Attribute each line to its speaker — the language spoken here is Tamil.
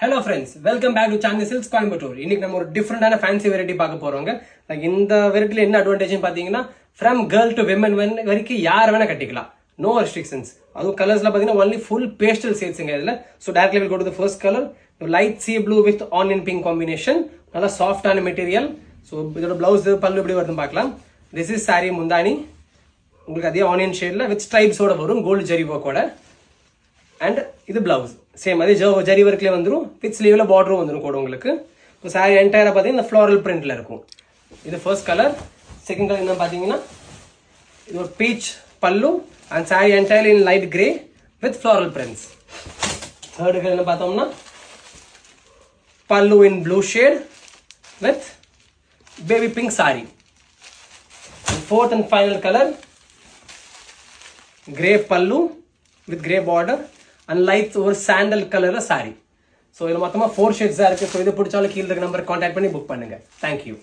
Speaker 1: Hello friends, welcome back to Chandni Silks Coimbatore. இன்னைக்கு நம்ம ஒரு டிஃபரண்டான ஃபேன்சி வெரைட்டி பார்க்க போறோங்க. லைக் இந்த வெரைட்டில என்ன அட்வான்டேஜ் பாத்தீங்கன்னா from girl to women வரைக்கும் யார் வேணா கட்டிக்கலாம். No restrictions. அதுவும் கலர்ஸ்ல பாத்தீங்கன்னா only full pastel shadesங்க இதுல. So directly we'll go to the first color, light sea blue with onion pink combination. நல்ல சாஃப்ட்டான மெட்டீரியல். So இதோட ப்ளவுஸ் பல்லு எப்படி வருதுன்னு பார்க்கலாம். This is saree முந்தானி. உங்களுக்கு அதே ஆனியன் ஷேட்ல வித் ஸ்ட்ரைப்ஸ் ஓட வரும் கோல்ட் ஜரி வர்க்கோட. And இது blouse சேம் அதே ஜரி வர்க்லயே வந்துரும் வித் ஸ்லீவ்ல பார்டரும் வந்துரும் கூட உங்களுக்கு. இப்போ saree என்டையரா பாத்தீங்கன்னா இந்த floral printல இருக்கும். இது ஃபர்ஸ்ட் கலர். செகண்ட் கலர் என்ன பாத்தீங்கன்னா இது ஒரு பீச் பல்லு and saree entirely in light grey with floral prints. Third colour என்ன பார்த்தோம்னா பல்லு in blue shade with baby pink saree. And fourth and final color grey pallu with grey border and light over sandal color saree. So, இது மொத்தமா 4 shades இருக்கு. So, இது பிடிச்சாலும் கீழ இருக்க நம்பர் கான்டாக்ட் பண்ணி புக் பண்ணுங்க. Thank you.